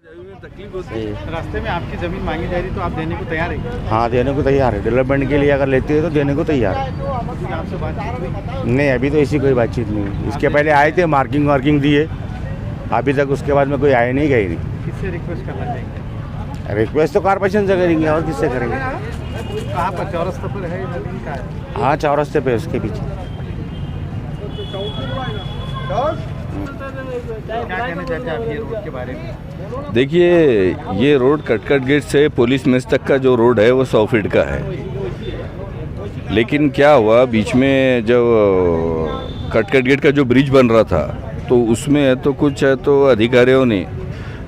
तकलीफ होती है। रास्ते में आपकी ज़मीन मांगी जा रही तो आप देने को तैयार है? हाँ, देने को तैयार है। डेवलपमेंट के लिए अगर लेते हैं तो देने को तैयार है। आपसे बातचीत हुई? नहीं, अभी तो ऐसी कोई बातचीत नहीं हुई। इसके पहले आए थे, मार्किंग वार्किंग दिए, अभी तक उसके बाद में कोई आए नहीं, गए नहीं। किससे रिक्वेस्ट करना चाहेंगे? रिक्वेस्ट तो कॉर्पोरेशन से करेंगे, और किससे करेंगे? कहाँ पर, चौरस्ता पर है ज़मीन का है? हाँ, चौरस्ते पे उसके पीछे। क्या कहना चाहते हैं आप ये रोड के बारे में? देखिए, ये रोड कटकट गेट से पुलिस मेस तक का जो रोड है वो 100 फीट का है। लेकिन क्या हुआ, बीच में जब कटकट गेट का जो ब्रिज बन रहा था तो उसमें है तो कुछ है तो अधिकारियों ने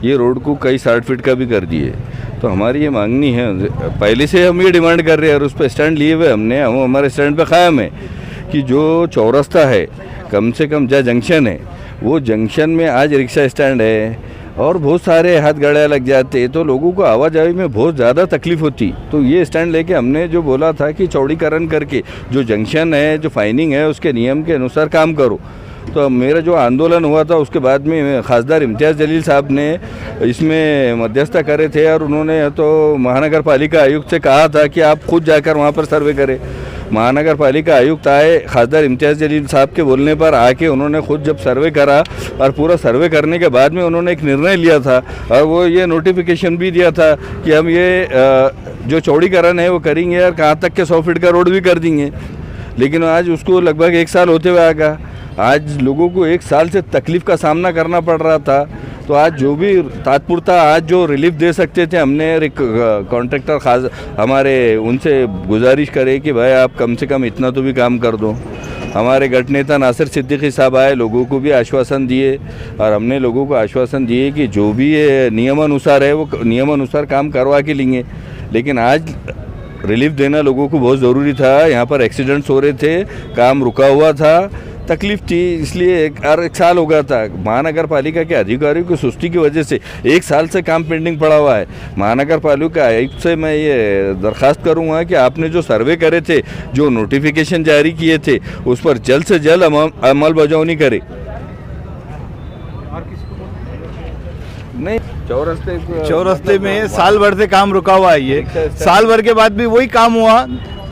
ये रोड को कई 60 फीट का भी कर दिए। तो हमारी ये मांगनी है, पहले से हम ये डिमांड कर रहे हैं और उस पर स्टैंड लिए हुए हमने, हम हमारे स्टैंड पे कायम है कि जो चौरस्ता है, कम से कम जहाँ जंक्शन है, वो जंक्शन में आज रिक्शा स्टैंड है और बहुत सारे हाथ गाड़ियाँ लग जाते, तो लोगों को आवाजाही में बहुत ज़्यादा तकलीफ होती। तो ये स्टैंड लेके हमने जो बोला था कि चौड़ीकरण करके जो जंक्शन है, जो फाइनिंग है, उसके नियम के अनुसार काम करो। तो मेरा जो आंदोलन हुआ था उसके बाद में खासदार इम्तियाज़ जलील साहब ने इसमें मध्यस्थता करे थे और उन्होंने तो महानगर पालिका आयुक्त से कहा था कि आप खुद जाकर वहाँ पर सर्वे करें। महानगर पालिका आयुक्त आए, खासदार इम्तियाज़ जलील साहब के बोलने पर आके उन्होंने खुद जब सर्वे करा और पूरा सर्वे करने के बाद में उन्होंने एक निर्णय लिया था और वो ये नोटिफिकेशन भी दिया था कि हम ये जो चौड़ीकरण है वो करेंगे और कहाँ तक के 100 फीट का रोड भी कर देंगे। लेकिन आज उसको लगभग 1 साल होते हुए आएगा। आज लोगों को 1 साल से तकलीफ़ का सामना करना पड़ रहा था। तो आज जो भी तात्पुरता आज जो रिलीफ दे सकते थे, हमने कॉन्ट्रैक्टर खास हमारे उनसे गुजारिश करे कि भाई आप कम से कम इतना तो भी काम कर दो। हमारे गठ नेता नासिर सिद्दीकी साहब आए, लोगों को भी आश्वासन दिए और हमने लोगों को आश्वासन दिए कि जो भी ये नियमानुसार है वो नियमानुसार काम करवा के लेंगे। लेकिन आज रिलीफ देना लोगों को बहुत ज़रूरी था। यहाँ पर एक्सीडेंट्स हो रहे थे, काम रुका हुआ था, तकलीफ थी, इसलिए एक साल हो गया था। महानगर पालिका के अधिकारियों की सुस्ती की वजह से 1 साल से काम पेंडिंग पड़ा हुआ है। महानगर पालिका आयुक्त से मैं ये दरख्वास्त करूंगा कि आपने जो सर्वे करे थे, जो नोटिफिकेशन जारी किए थे, उस पर जल्द से जल्द अमल बजावनी करे। नहीं, चौरस्ते में साल भर से काम रुका हुआ है। ये साल भर के बाद भी वही काम हुआ,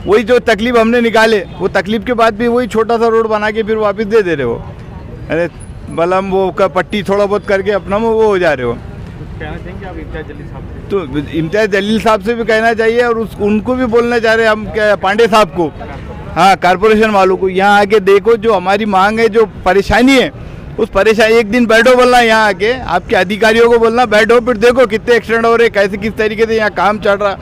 वही जो तकलीफ हमने निकाले, वो तकलीफ के बाद भी वही छोटा सा रोड बना के फिर वापस दे दे रहे हो। अरे बलम वो का पट्टी थोड़ा बहुत करके अपना वो हो जा रहे हो। कहना चाहेंगे आप इम्तियाज़ जलील साहब से? तो इम्तियाज़ जलील साहब से भी कहना चाहिए और उनको भी बोलना चाह रहे हैं हम, क्या पांडे साहब को, हाँ कॉर्पोरेशन वालों को, यहाँ आके देखो जो हमारी मांग है, जो परेशानी है, उस परेशानी एक दिन बैठो बोलना, यहाँ आके आपके अधिकारियों को बोलना बैठो, फिर देखो कितने एक्सीडेंट हो रहे, कैसे किस तरीके से यहाँ काम चल रहा,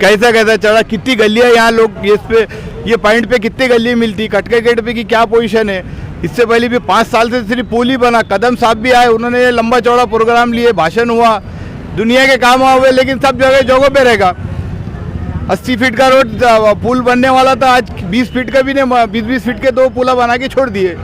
कैसा कैसा चढ़ा, कितनी गलियाँ यहाँ लोग इस पे ये पॉइंट पे कितनी गली मिलती, कटके गेट पे की क्या पोजीशन है। इससे पहले भी 5 साल से सिर्फ पुल ही बना। कदम साहब भी आए, उन्होंने लंबा चौड़ा प्रोग्राम लिए, भाषण हुआ, दुनिया के काम हुए, लेकिन सब जगह पे रहेगा। 80 फीट का रोड पुल बनने वाला था, आज 20 फीट का भी नहीं, 20-20 फीट के 2 पुला बना के छोड़ दिए,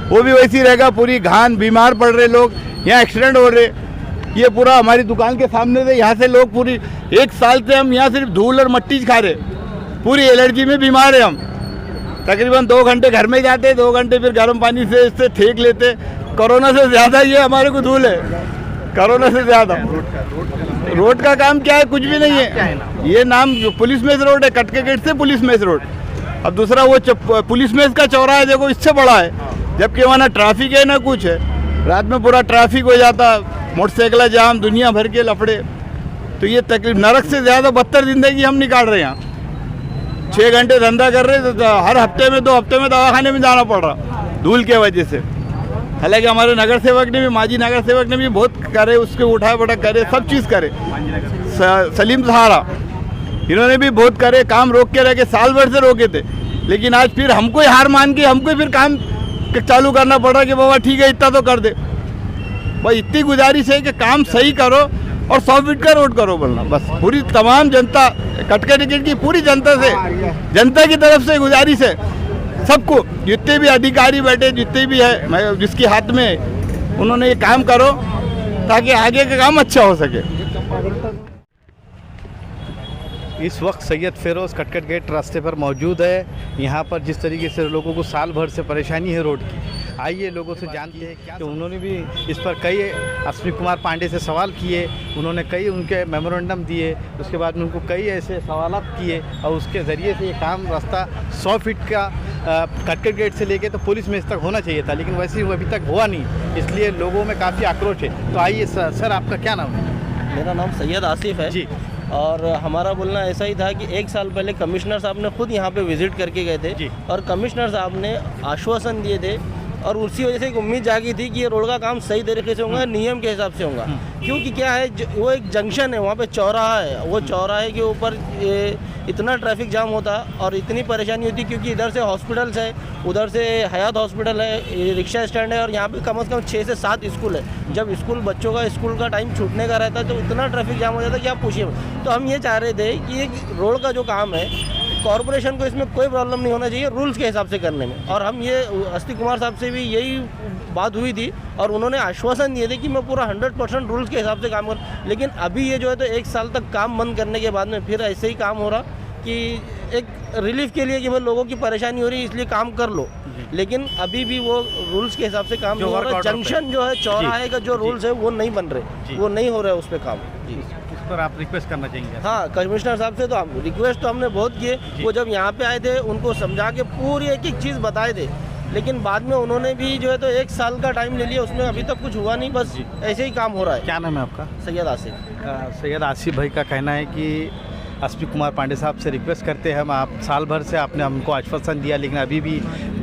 वो भी वैसी रहेगा। पूरी घान, बीमार पड़ रहे लोग, यहाँ एक्सीडेंट हो रहे। ये पूरा हमारी दुकान के सामने से, यहाँ से लोग पूरी 1 साल से हम यहाँ सिर्फ धूल और मट्टी खा रहे, पूरी एलर्जी में बीमार है हम। तकरीबन 2 घंटे घर में जाते, 2 घंटे फिर गर्म पानी से इससे ठेक लेते। कोरोना से ज़्यादा ये हमारे को धूल है, कोरोना से ज़्यादा। रोड का काम क्या है, कुछ भी नहीं है। ये नाम पुलिस मेस रोड है, कटके गेट से पुलिस मेस रोड। अब दूसरा वो पुलिस मेस का चौराहा देखो, इससे बड़ा है, जबकि वहाँ ना ट्रैफिक है ना कुछ है। रात में पूरा ट्रैफिक हो जाता, मोटरसाइकिल जाम, दुनिया भर के लफड़े। तो ये तकलीफ, नरक से ज़्यादा बदतर ज़िंदगी हम निकाल रहे हैं यहाँ। 6 घंटे धंधा कर रहे, तो हर हफ्ते में 2 हफ्ते में दवाखाने में जाना पड़ रहा धूल के वजह से। हालांकि हमारे नगर सेवक ने भी, माजी नगर सेवक ने भी बहुत करे, उसके उठा बड़ा करे, सब चीज़ करे। सलीम सहारा इन्होंने भी बहुत करे, काम रोक के रह के, साल भर से रोके थे। लेकिन आज फिर हमको हार मान के हमको फिर काम चालू करना पड़ रहा कि बाबा ठीक है इतना तो कर दे। भाई इतनी गुजारिश है कि काम सही करो और 100 फीट का रोड करो बोलना, बस। पूरी तमाम जनता, कटके टिकट की पूरी जनता से, जनता की तरफ से गुजारिश है सबको, जितने भी अधिकारी बैठे, जितने भी है, मैं जिसके हाथ में, उन्होंने ये काम करो ताकि आगे का काम अच्छा हो सके। इस वक्त सैयद फेरोज़ कटकट गेट रास्ते पर मौजूद है। यहाँ पर जिस तरीके से लोगों को साल भर से परेशानी है रोड की, आइए लोगों से जानते हैं कि उन्होंने भी इस पर कई अश्विनी कुमार पांडे से सवाल किए, उन्होंने कई उनके मेमोरेंडम दिए, उसके बाद में उनको कई ऐसे सवाल किए और उसके ज़रिए से ये काम रास्ता 100 फीट का कटकट गेट से लेके तो पुलिस में तक होना चाहिए था, लेकिन वैसे वो अभी तक हुआ नहीं, इसलिए लोगों में काफ़ी आक्रोश है। तो आइए सर आपका क्या नाम है? मेरा नाम सैयद आसिफ है जी। और हमारा बोलना ऐसा ही था कि 1 साल पहले कमिश्नर साहब ने खुद यहाँ पे विज़िट करके गए थे जी। और कमिश्नर साहब ने आश्वासन दिए थे और उसी वजह से एक उम्मीद जागी थी कि ये रोड का काम सही तरीके से होगा, नियम के हिसाब से होगा। क्योंकि क्या है, वो एक जंक्शन है, वहाँ पे चौराहा है, वो चौराहे के ऊपर इतना ट्रैफिक जाम होता और इतनी परेशानी होती, क्योंकि इधर से हॉस्पिटल्स है, उधर से हयात हॉस्पिटल है, रिक्शा स्टैंड है और यहाँ पे कम से कम 6 से 7 स्कूल है। जब स्कूल बच्चों का स्कूल का टाइम छूटने का रहता है तो इतना ट्रैफिक जाम हो जाता है कि आप पूछिए। तो हम ये चाह रहे थे कि एक रोड का जो काम है, कॉरपोरेशन को इसमें कोई प्रॉब्लम नहीं होना चाहिए रूल्स के हिसाब से करने में। और हम ये अश्विनी कुमार साहब से भी यही बात हुई थी और उन्होंने आश्वासन दिए थे कि मैं पूरा 100% रूल्स के हिसाब से काम करूँ। लेकिन अभी ये जो है तो 1 साल तक काम बंद करने के बाद में फिर ऐसे ही काम हो रहा कि एक रिलीफ के लिए कि भाई लोगों की परेशानी हो रही है इसलिए काम कर लो, लेकिन अभी भी वो रूल्स के हिसाब से काम नहीं हो रहा। जंक्शन जो है, चौराहे का जो रूल्स है वो नहीं बन रहे, वो नहीं हो रहा है उस पर काम। जी, इस पर आप रिक्वेस्ट करना चाहेंगे? हाँ, कमिश्नर साहब से तो हम रिक्वेस्ट तो हमने बहुत किए। वो जब यहाँ पे आए थे उनको समझा के पूरी एक एक चीज़ बताए थे, लेकिन बाद में उन्होंने भी जो है तो 1 साल का टाइम ले लिया, उसमें अभी तक कुछ हुआ नहीं, बस ऐसे ही काम हो रहा है। क्या नाम है आपका? सैयद आसिफ। सैयद आसिफ भाई का कहना है कि अश्विनी कुमार पांडे साहब से रिक्वेस्ट करते हैं, हम आप साल भर से आपने हमको आश्वासन दिया, लेकिन अभी भी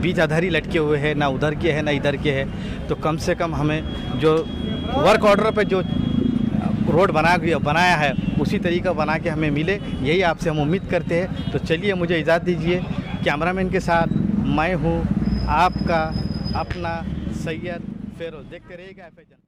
बीच अधर ही लटके हुए हैं, ना उधर के हैं ना इधर के हैं। तो कम से कम हमें जो वर्क ऑर्डर पे जो रोड बनाया है उसी तरीका बना के हमें मिले, यही आपसे हम उम्मीद करते हैं। तो चलिए मुझे इजाज़त दीजिए। कैमरामैन के साथ मैं हूँ आपका अपना सैयद फेरोज। देखते रहिएगा FI जनता।